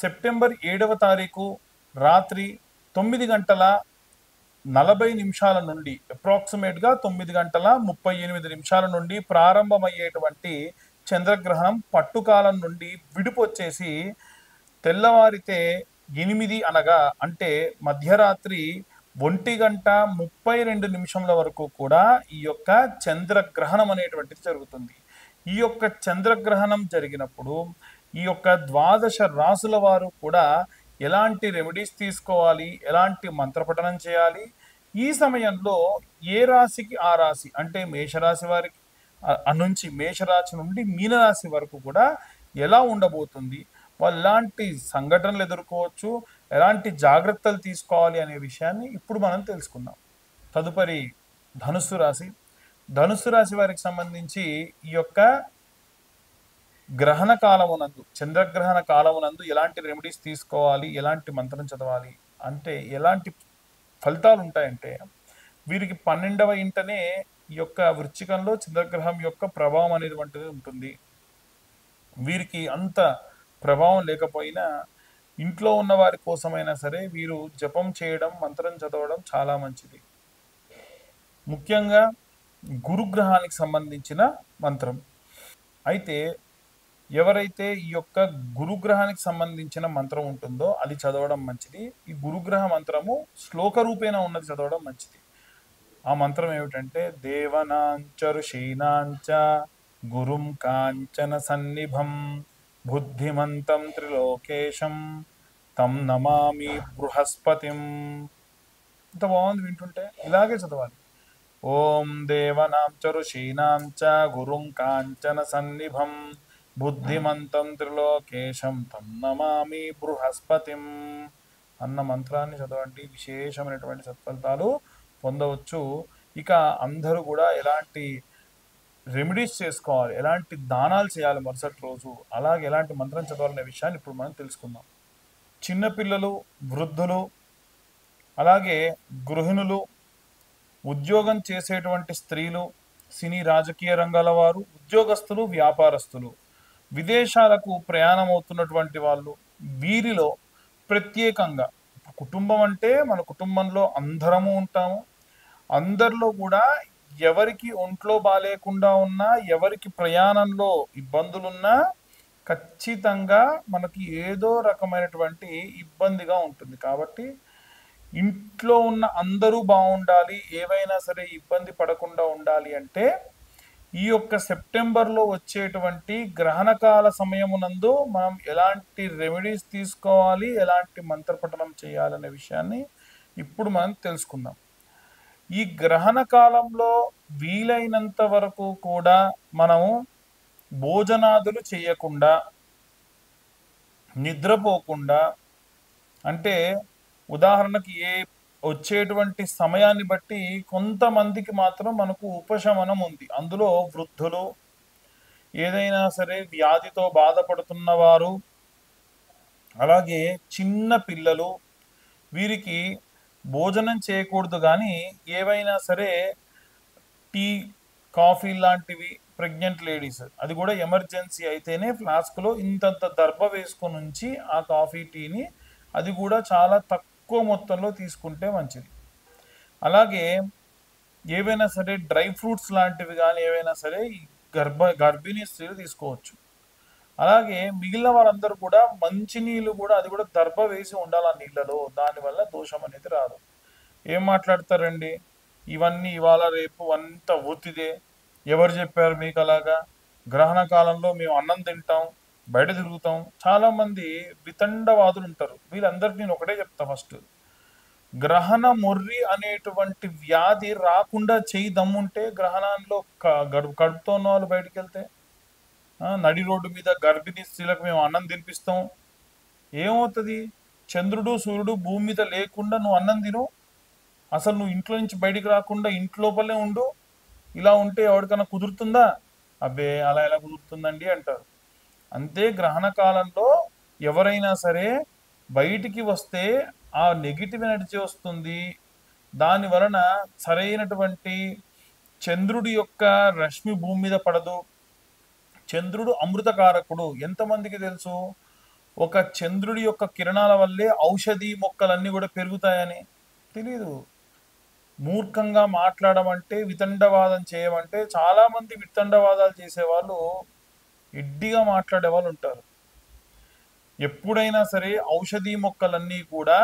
September 7వ తారీఖు రాత్రి 9 గంటల 40 నిమిషాల నుండి అప్రాక్సిమేట్గా 9 గంటల 38 నిమిషాల నుండి ప్రారంభమయ్యేటువంటి చంద్రగ్రహణం పట్టుకాలం నుండి విడిపొచ్చేసి తెల్లవారితే 8 అనగా అంటే మధ్యరాత్రి 1 గంట 32 నిమిషముల వరకు కూడా ఈ యొక్క చంద్రగ్రహణం అనేటువంటిది జరుగుతుంది. ఈ యొక్క చంద్రగ్రహణం జరిగినప్పుడు ఈ యొక్క ద్వాదశ రాసుల వారు కూడా ఎలాంటి రెమెడీస్ తీసుకోవాలి, ఎలాంటి మంత్రపఠనం చేయాలి, ఈ సమయంలో ఏ రాశికి ఆ రాశి అంటే మేషరాశి వారికి నుంచి మేషరాశి నుండి మీనరాశి వరకు కూడా ఎలా ఉండబోతుంది, వాళ్ళు ఎలాంటి సంఘటనలు ఎదుర్కోవచ్చు, ఎలాంటి జాగ్రత్తలు తీసుకోవాలి అనే విషయాన్ని ఇప్పుడు మనం తెలుసుకుందాం. తదుపరి ధనుస్సు రాశి. ధనుస్సు రాశి వారికి సంబంధించి ఈ యొక్క గ్రహణ కాలమునందు చంద్రగ్రహణ కాలమునందు ఎలాంటి రెమెడీస్ తీసుకోవాలి, ఎలాంటి మంత్రం చదవాలి, అంటే ఎలాంటి ఫలితాలు ఉంటాయంటే వీరికి 12వ ఇంటనే ఈ యొక్క వృశ్చికంలో చంద్రగ్రహం యొక్క ప్రభావం అనేటువంటిది ఉంటుంది. వీరికి అంత ప్రభావం లేకపోయినా ఇంట్లో ఉన్న వారి కోసమైనా సరే వీరు జపం చేయడం, మంత్రం చదవడం చాలా మంచిది. ముఖ్యంగా గురుగ్రహానికి సంబంధించిన మంత్రం. అయితే ఎవరైతే ఈ యొక్క గురుగ్రహానికి సంబంధించిన మంత్రం ఉంటుందో అది చదవడం మంచిది. ఈ గురుగ్రహ మంత్రము శ్లోక రూపేణ ఉన్నది చదవడం మంచిది. ఆ మంత్రం ఏమిటంటే దేవనాంచ ఋషీనాంచ గురుం కాంచన సన్నిభం బుద్ధిమంతం త్రిలోకేశం తం నమామి బృహస్పతిం. ఇంత బాగుంది వింటుంటే, ఇలాగే చదవాలి. ఓం దేవనాం చ ఋషీనాం చ గురుం కాంచన సన్నిభం బుద్ధిమంతం త్రిలోకేశం తం నమామి బృహస్పతిం అన్న మంత్రాన్ని చదవండి. విశేషమైనటువంటి సత్ఫలితాలు పొందవచ్చు. ఇక అందరూ కూడా ఎలాంటి రెమెడీస్ చేసుకోవాలి, ఎలాంటి దానాలు చేయాలి మరుసటి రోజు, అలాగే ఎలాంటి మంత్రం చదవాలనే విషయాన్ని ఇప్పుడు మనం తెలుసుకుందాం. చిన్నపిల్లలు, వృద్ధులు, అలాగే గృహిణులు, ఉద్యోగం చేసేటువంటి స్త్రీలు, సినీ రాజకీయ రంగాల వారు, ఉద్యోగస్తులు, వ్యాపారస్తులు, విదేశాలకు ప్రయాణం అవుతున్నటువంటి వాళ్ళు, వీరిలో ప్రత్యేకంగా కుటుంబం అంటే మన కుటుంబంలో అందరము ఉంటాము. అందరిలో కూడా ఎవరికి ఒంట్లో బాగాలేకుండా ఉన్నా, ఎవరికి ప్రయాణంలో ఇబ్బందులున్నా ఖచ్చితంగా మనకి ఏదో రకమైనటువంటి ఇబ్బందిగా ఉంటుంది. కాబట్టి ఇంట్లో ఉన్న అందరూ బాగుండాలి, ఏవైనా సరే ఇబ్బంది పడకుండా ఉండాలి అంటే ఈ యొక్క సెప్టెంబర్లో వచ్చేటువంటి గ్రహణకాల సమయమునందు మనం ఎలాంటి రెమెడీస్ తీసుకోవాలి, ఎలాంటి మంత్రపఠనం చేయాలనే విషయాన్ని ఇప్పుడు మనం తెలుసుకుందాం. ఈ గ్రహణ కాలంలో వీలైనంత వరకు కూడా మనము భోజనాదులు చేయకుండా, నిద్రపోకుండా, అంటే ఉదాహరణకి వచ్చేటువంటి సమయాన్ని బట్టి కొంతమందికి మాత్రం మనకు ఉపశమనం ఉంది. అందులో వృద్ధులు, ఏదైనా సరే వ్యాధితో బాధపడుతున్న వారు, అలాగే చిన్న పిల్లలు, వీరికి భోజనం చేయకూడదు. కానీ ఏవైనా సరే టీ, కాఫీ లాంటివి ప్రెగ్నెంట్ లేడీస్, అది కూడా ఎమర్జెన్సీ అయితేనే ఫ్లాస్క్లో ఇంతంత దర్భ వేసుకొని ఉంచి ఆ కాఫీ, టీని అది కూడా చాలా తక్కువ మొత్తంలో తీసుకుంటే మంచిది. అలాగే ఏవైనా సరే డ్రై ఫ్రూట్స్ లాంటివి కానీ ఏవైనా సరే గర్భిణీ స్త్రీలు తీసుకోవచ్చు. అలాగే మిగిలిన వారందరూ కూడా మంచినీళ్ళు కూడా అది కూడా దర్భ వేసి ఉండాలి ఆ నీళ్ళలో, దానివల్ల దోషం అనేది రాదు. ఏం మాట్లాడతారండి, ఇవన్నీ ఇవాళ రేపు అంత ఒత్తిదే, ఎవరు చెప్పారు మీకు అలాగా? గ్రహణ కాలంలో మేము అన్నం తింటాం, బయట తిరుగుతాం. చాలామంది వితండవాదులు ఉంటారు. వీళ్ళందరికీ నేను ఒకటే చెప్తా, ఫస్ట్ గ్రహణ మొర్రి అనేటువంటి వ్యాధి రాకుండా చేయి దమ్ముంటే గ్రహణంలో కడుపుతో ఉన్న వాళ్ళు బయటికి వెళ్తే నడి రోడ్డు మీద గర్భిణీ స్త్రీలకు మేము అన్నం తినిపిస్తాం, ఏమవుతుంది? చంద్రుడు సూర్యుడు భూమి మీద లేకుండా నువ్వు అన్నం తిను, అసలు నువ్వు ఇంట్లో నుంచి బయటికి రాకుండా ఇంట్లోపలే ఉండు, ఇలా ఉంటే ఎవరికైనా కుదురుతుందా? అబ్బే అలా ఎలా కుదురుతుందండి అంటారు. అంతే గ్రహణ కాలంలో ఎవరైనా సరే బయటికి వస్తే ఆ నెగిటివ్ ఎనర్జీ వస్తుంది. దాని వలన సరైనటువంటి చంద్రుడి యొక్క రశ్మి భూమి మీద పడదు. చంద్రుడు అమృతకారకుడు, ఎంతమందికి తెలుసు? ఒక చంద్రుడి యొక్క కిరణాల వల్లే ఔషధి మొక్కలన్నీ కూడా పెరుగుతాయని తెలీదు. మూర్ఖంగా మాట్లాడమంటే, వితండవాదం చేయమంటే, చాలా మంది వితండవాదాలు చేసేవాళ్ళు ఎడ్డిగా మాట్లాడే వాళ్ళు ఉంటారు. ఎప్పుడైనా సరే ఔషధి మొక్కలన్నీ కూడా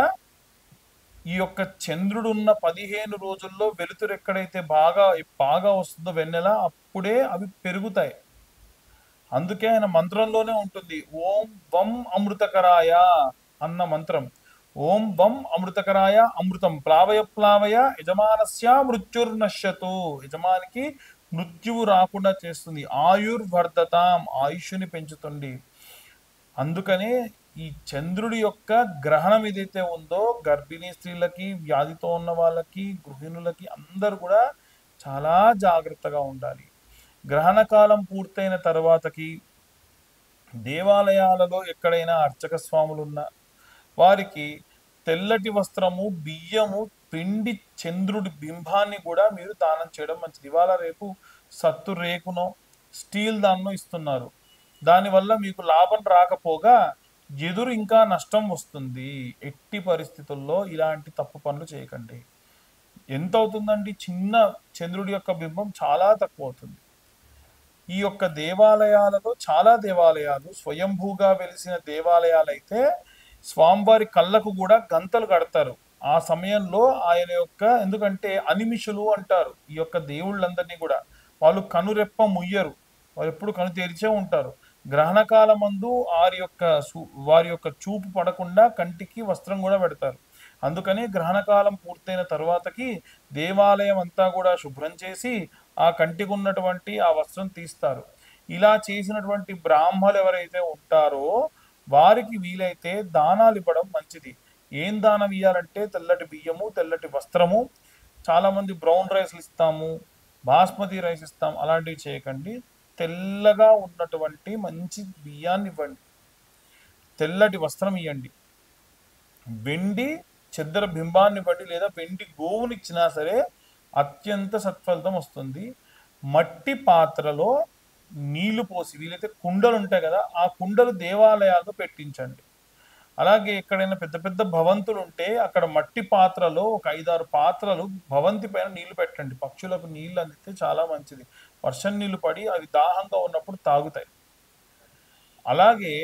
ఈ యొక్క చంద్రుడున్న 15 రోజుల్లో వెలుతురు ఎక్కడైతే బాగా బాగా వస్తుందో వెన్నెల, అప్పుడే అవి పెరుగుతాయి. అందుకే ఆయన మంత్రంలోనే ఉంటుంది, ఓం వం అమృతకరాయ అన్న మంత్రం. ఓం వం అమృతకరాయ అమృతం ప్లావయ ప్లావయ యజమానస్య మృత్యుర్నశ్యతు. యజమానికి మృత్యువు రాకుండా చేస్తుంది. ఆయుర్వర్ధతాం, ఆయుష్ని పెంచుతుంది. అందుకనే ఈ చంద్రుడి యొక్క గ్రహణం ఏదైతే ఉందో గర్భిణీ స్త్రీలకి, వ్యాధితో ఉన్న వాళ్ళకి, గృహిణులకి అందరూ కూడా చాలా జాగ్రత్తగా ఉండాలి. గ్రహణ కాలం పూర్తయిన తర్వాతకి దేవాలయాలలో ఎక్కడైనా అర్చక స్వాములున్నా వారికి తెల్లటి వస్త్రము, బియ్యము, పిండి చంద్రుడి బింబాన్ని కూడా మీరు దానం చేయడం మంచిది. ఇవాళ రేపు సత్తు రేకునో స్టీల్ దాన్నో ఇస్తున్నారు. దానివల్ల మీకు లాభం రాకపోగా ఎదురు ఇంకా నష్టం వస్తుంది. ఎట్టి పరిస్థితుల్లో ఇలాంటి తప్పు పనులు చేయకండి. ఎంత అవుతుందండి? చిన్న చంద్రుడి యొక్క బింబం చాలా తక్కువ అవుతుంది. ఈ యొక్క దేవాలయాలలో చాలా దేవాలయాలు స్వయంభూగా వెలిసిన దేవాలయాలైతే స్వామివారి కళ్ళకు కూడా గంతలు కడతారు. ఆ సమయంలో ఆయన యొక్క, ఎందుకంటే అనిమిషులు అంటారు ఈ యొక్క దేవుళ్ళందరినీ కూడా. వాళ్ళు కనురెప్ప ముయ్యరు, వాళ్ళు ఎప్పుడు కను తెరిచే ఉంటారు. గ్రహణ కాలమందు వారి యొక్క చూపు పడకుండా కంటికి వస్త్రం కూడా పెడతారు. అందుకని గ్రహణ కాలం పూర్తయిన తర్వాతకి దేవాలయం అంతా కూడా శుభ్రం చేసి ఆ కంటికి ఉన్నటువంటి ఆ వస్త్రం తీస్తారు. ఇలా చేసినటువంటి బ్రాహ్మలు ఎవరైతే ఉంటారో వారికి వీలైతే దానాలు ఇవ్వడం మంచిది. ఏం దానం ఇవ్వాలంటే తెల్లటి బియ్యము, తెల్లటి వస్త్రము. చాలా మంది బ్రౌన్ రైస్లు ఇస్తాము, బాస్మతి రైస్ ఇస్తాం, అలాంటివి చేయకండి. తెల్లగా ఉన్నటువంటి మంచి బియ్యాన్ని ఇవ్వండి, తెల్లటి వస్త్రం ఇవ్వండి. వెండి చెద్దర బింబాన్ని బట్టి లేదా వెండి గోవుని ఇచ్చినా సరే అత్యంత సత్ఫలితం వస్తుంది. మట్టి పాత్రలో నీళ్లు పోసి, వీలైతే కుండలు ఉంటాయి కదా, ఆ కుండలు దేవాలయాల్లో పెట్టించండి. అలాగే ఎక్కడైనా పెద్ద పెద్ద భవంతులు ఉంటే అక్కడ మట్టి పాత్రలో ఒక 5-6 పాత్రలు భవంతి పైన నీళ్లు పెట్టండి. పక్షులకు నీళ్లు అందితే చాలా మంచిది. వర్షం నీళ్లు పడి అవి దాహంగా ఉన్నప్పుడు తాగుతాయి. అలాగే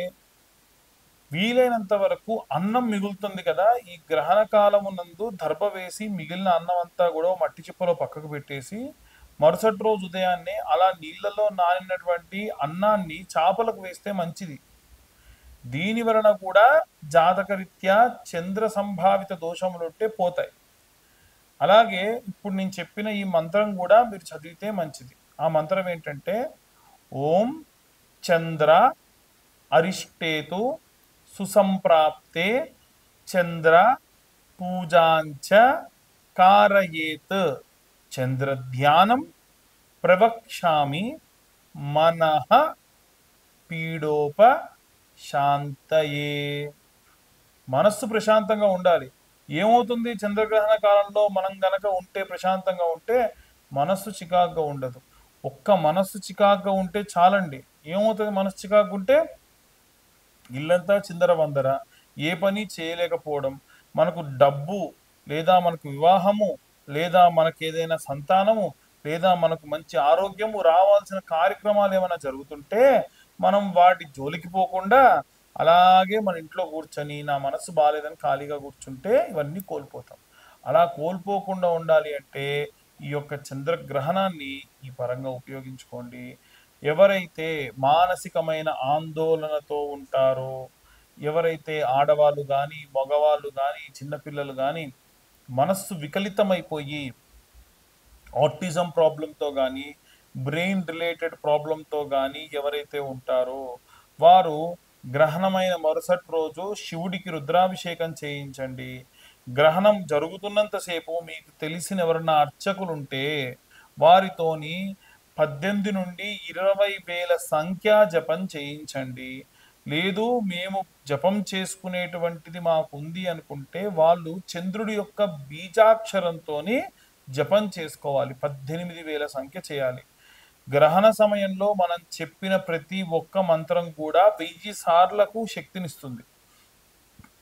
వీలైనంత వరకు అన్నం మిగులుతుంది కదా, ఈ గ్రహణ కాలమునందు దర్భ వేసి మిగిలిన అన్నం అంతా కూడా మట్టి చిప్పలో పక్కకు పెట్టేసి మరుసటి రోజు ఉదయాన్నే అలా నీళ్లలో నానినటువంటి అన్నాన్ని చేపలకు వేస్తే మంచిది. దీని వలన కూడా జాతకరీత్యా చంద్ర సంభావిత దోషములుంటే పోతాయి. అలాగే ఇప్పుడు నేను చెప్పిన ఈ మంత్రం కూడా మీరు చదివితే మంచిది. ఆ మంత్రం ఏంటంటే, ఓం చంద్ర అరిష్టేతు సుసంప్రాప్తే చంద్ర పూజాంచ కారయేత్ చంద్రధ్యానం ప్రవక్ష్యామి మనః పీడోప శాంతయే. మనస్సు ప్రశాంతంగా ఉండాలి. ఏమవుతుంది చంద్రగ్రహణ కాలంలో మనం గనక ఉంటే, ప్రశాంతంగా ఉంటే మనస్సు చికాగ్గా ఉండదు. ఒక్క మనస్సు చికాగ్గా ఉంటే చాలండి. ఏమవుతుంది మనస్సు చికాగ్గా ఉంటే? ఇల్లంతా చిందరవందర, ఏ పని చేయలేకపోవడం, మనకు డబ్బు లేదా మనకు వివాహము లేదా మనకు ఏదైనా సంతానము లేదా మనకు మంచి ఆరోగ్యము రావాల్సిన కార్యక్రమాలు ఏమైనా జరుగుతుంటే మనం వాటి జోలికి పోకుండా అలాగే మన ఇంట్లో కూర్చొని నా మనసు బాగాలేదని ఖాళీగా కూర్చుంటే ఇవన్నీ కోల్పోతాం. అలా కోల్పోకుండా ఉండాలి అంటే ఈ యొక్క చంద్రగ్రహణాన్ని ఈ పరంగా ఉపయోగించుకోండి. ఎవరైతే మానసికమైన ఆందోళనతో ఉంటారో, ఎవరైతే ఆడవాళ్ళు కానీ, మగవాళ్ళు కానీ, చిన్నపిల్లలు కానీ మనస్సు వికలితమైపోయి ఆటిజం ప్రాబ్లంతో కానీ, బ్రెయిన్ రిలేటెడ్ ప్రాబ్లంతో కానీ ఎవరైతే ఉంటారో వారు గ్రహణమైన మరుసటి రోజు శివుడికి రుద్రాభిషేకం చేయించండి. గ్రహణం జరుగుతున్నంతసేపు మీకు తెలిసిన ఎవరన్నా అర్చకులుంటే వారితోని 18 నుండి 20,000 సంఖ్యా జపం చేయించండి. లేదు మేము జపం చేసుకునేటువంటిది మాకుంది అనుకుంటే వాళ్ళు చంద్రుడి యొక్క బీజాక్షరంతోని జపం చేసుకోవాలి. 18,000 సంఖ్య చేయాలి. గ్రహణ సమయంలో మనం చెప్పిన ప్రతి ఒక్క మంత్రం కూడా 1000 సార్లకు శక్తినిస్తుంది.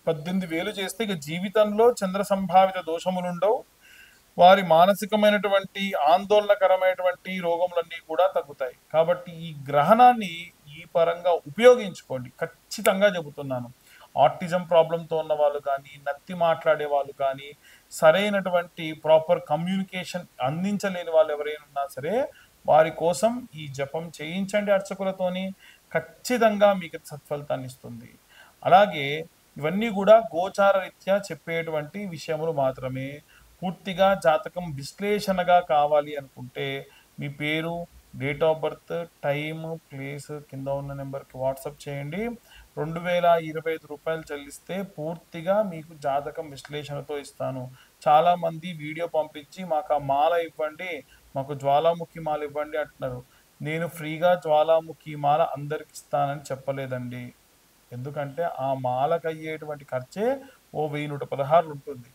18,000 చేస్తే ఇక జీవితంలో చంద్ర సంభావిత దోషములుండవు. వారి మానసికమైనటువంటి ఆందోళనకరమైనటువంటి రోగములన్నీ కూడా తగ్గుతాయి. కాబట్టి ఈ గ్రహణాన్ని ఈ పరంగా ఉపయోగించుకోండి. ఖచ్చితంగా చెబుతున్నాను. ఆటిజం ప్రాబ్లంతో ఉన్న వాళ్ళు కానీ, నత్తి మాట్లాడే వాళ్ళు కానీ, సరైనటువంటి ప్రాపర్ కమ్యూనికేషన్ అందించలేని వాళ్ళు ఎవరైనా ఉన్నా సరే, వారి కోసం ఈ జపం చేయించండి అర్చకులతోని. ఖచ్చితంగా మీకు సత్ఫలితాన్ని ఇస్తుంది. అలాగే ఇవన్నీ కూడా గోచార రీత్యా చెప్పేటువంటి విషయములు మాత్రమే. పూర్తిగా జాతకం విశ్లేషణగా కావాలి అనుకుంటే మీ పేరు, date of birth, time, place కింద ఉన్న నెంబర్కి వాట్సాప్ చేయండి. రూ. 2025 చెల్లిస్తే పూర్తిగా మీకు జాతకం విశ్లేషణతో ఇస్తాను. చాలామంది వీడియో పంపించి మాకు ఆ మాల ఇవ్వండి, మాకు జ్వాలాముఖి మాల ఇవ్వండి అంటున్నారు. నేను ఫ్రీగా జ్వాలాముఖి మాల అందరికి ఇస్తానని చెప్పలేదండి. ఎందుకంటే ఆ మాలకు అయ్యేటువంటి ఖర్చే ఓ 1116 ఉంటుంది.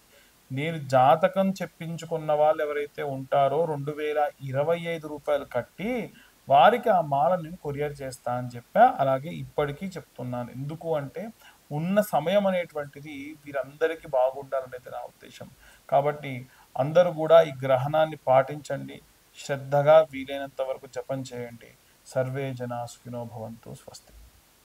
నేను జాతకం చెప్పించుకున్న వాళ్ళు ఎవరైతే ఉంటారో రూ. 2025 కట్టి వారికి ఆ మాల నేను కొరియర్ చేస్తా అని చెప్పా. అలాగే ఇప్పటికీ చెప్తున్నాను. ఎందుకు అంటే ఉన్న సమయం అనేటువంటిది వీరందరికీ బాగుండాలనేది నా ఉద్దేశం. కాబట్టి అందరూ కూడా ఈ గ్రహణాన్ని పాటించండి. శ్రద్ధగా వీలైనంత వరకు జపం చేయండి. సర్వే జనా సుఖినో భవంతు. స్వస్తి.